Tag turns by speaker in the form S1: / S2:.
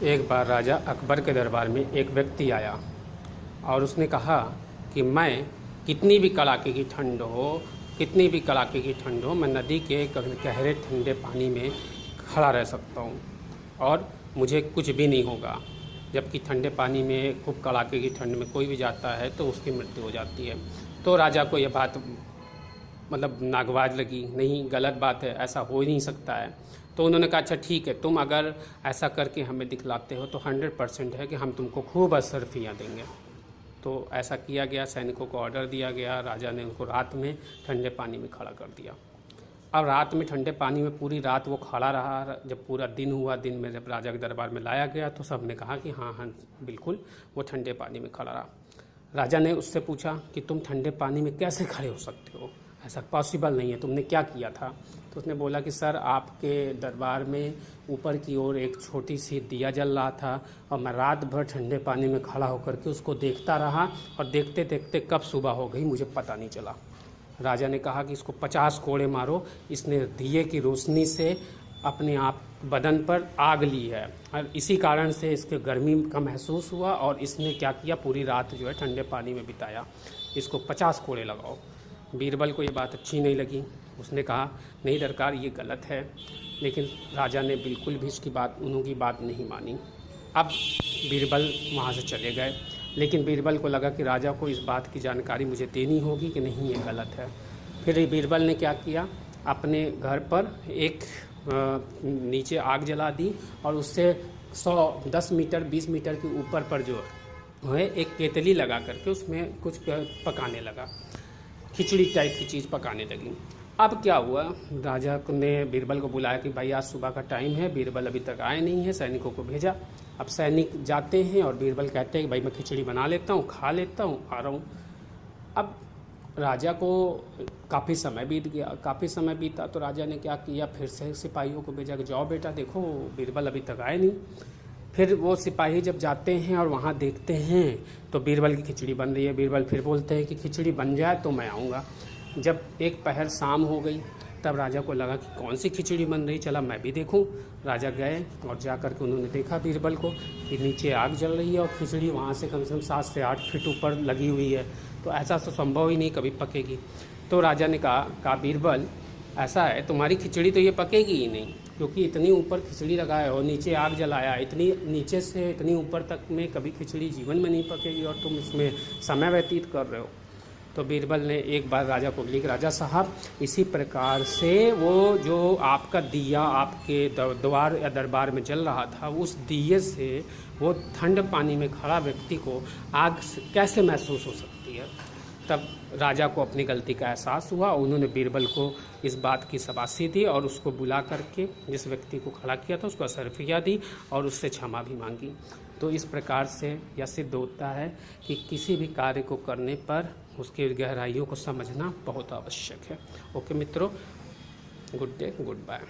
S1: एक बार राजा अकबर के दरबार में एक व्यक्ति आया और उसने कहा कि मैं कितनी भी कड़ाके की ठंड हो, कितनी भी कड़ाके की ठंड हो, मैं नदी के गहरे ठंडे पानी में खड़ा रह सकता हूँ और मुझे कुछ भी नहीं होगा। जबकि ठंडे पानी में खूब कड़ाके की ठंड में कोई भी जाता है तो उसकी मृत्यु हो जाती है। तो राजा को यह बात नागवाज लगी, नहीं गलत बात है, ऐसा हो ही नहीं सकता है। तो उन्होंने कहा अच्छा ठीक है, तुम अगर ऐसा करके हमें दिखलाते हो तो 100% है कि हम तुमको खूब अशर्फियाँ देंगे। तो ऐसा किया गया, सैनिकों को ऑर्डर दिया गया, राजा ने उनको रात में ठंडे पानी में खड़ा कर दिया। अब रात में ठंडे पानी में पूरी रात वो खड़ा रहा। जब पूरा दिन हुआ, दिन में जब राजा के दरबार में लाया गया तो सब ने कहा कि हाँ हाँ बिल्कुल वो ठंडे पानी में खड़ा रहा। राजा ने उससे पूछा कि तुम ठंडे पानी में कैसे खड़े हो सकते हो, ऐसा पॉसिबल नहीं है, तुमने क्या किया था। तो उसने बोला कि सर आपके दरबार में ऊपर की ओर एक छोटी सी दिया जल रहा था और मैं रात भर ठंडे पानी में खड़ा होकर के उसको देखता रहा और देखते देखते कब सुबह हो गई मुझे पता नहीं चला। राजा ने कहा कि इसको 50 कोड़े मारो, इसने दिए की रोशनी से अपने आप बदन पर आग ली है और इसी कारण से इसके गर्मी का महसूस हुआ और इसने क्या किया, पूरी रात जो है ठंडे पानी में बिताया, इसको 50 कोड़े लगाओ। बीरबल को ये बात अच्छी नहीं लगी, उसने कहा नहीं दरकार ये गलत है, लेकिन राजा ने बिल्कुल भी उनकी बात नहीं मानी। अब बीरबल वहाँ से चले गए, लेकिन बीरबल को लगा कि राजा को इस बात की जानकारी मुझे देनी होगी कि नहीं ये गलत है। फिर बीरबल ने क्या किया, अपने घर पर एक नीचे आग जला दी और उससे 10 मीटर 20 मीटर के ऊपर पर जो है एक केतली लगा करके उसमें कुछ पकाने लगा, खिचड़ी टाइप की चीज़ पकाने लगी। अब क्या हुआ, राजा ने बीरबल को बुलाया कि भाई आज सुबह का टाइम है, बीरबल अभी तक आए नहीं है, सैनिकों को भेजा। अब सैनिक जाते हैं और बीरबल कहते हैं कि भाई मैं खिचड़ी बना लेता हूँ, खा लेता हूँ, आ रहा हूँ। अब राजा को काफ़ी समय बीत गया, काफ़ी समय बीता तो राजा ने क्या किया, फिर से सिपाहियों को भेजा कि जाओ बेटा देखो बीरबल अभी तक आए नहीं। फिर वो सिपाही जब जाते हैं और वहाँ देखते हैं तो बीरबल की खिचड़ी बन रही है। बीरबल फिर बोलते हैं कि खिचड़ी बन जाए तो मैं आऊँगा। जब एक पहर शाम हो गई तब राजा को लगा कि कौन सी खिचड़ी बन रही, चला मैं भी देखूं। राजा गए और जा कर के उन्होंने देखा बीरबल को कि नीचे आग जल रही है और खिचड़ी वहाँ से कम 7 से 8 फीट ऊपर लगी हुई है, तो ऐसा तो संभव ही नहीं कभी पकेगी। तो राजा ने कहा बीरबल ऐसा है तुम्हारी खिचड़ी तो ये पकेगी ही नहीं, क्योंकि इतनी ऊपर खिचड़ी लगाए हो, नीचे आग जलाया, इतनी नीचे से इतनी ऊपर तक में कभी खिचड़ी जीवन में नहीं पकेगी और तुम इसमें समय व्यतीत कर रहे हो। तो बीरबल ने एक बार राजा को बोली कि राजा साहब इसी प्रकार से वो जो आपका दिया आपके द्वार या दरबार में जल रहा था, उस दिए से वो ठंड पानी में खड़ा व्यक्ति को आग कैसे महसूस हो सकती है। तब राजा को अपनी गलती का एहसास हुआ, उन्होंने बीरबल को इस बात की शाबाशी दी और उसको बुला करके जिस व्यक्ति को खड़ा किया था उसको अशर्फिया दी और उससे क्षमा भी मांगी। तो इस प्रकार से यह सिद्ध होता है कि किसी भी कार्य को करने पर उसकी गहराइयों को समझना बहुत आवश्यक है। ओके मित्रों, गुड डे, गुड बाय।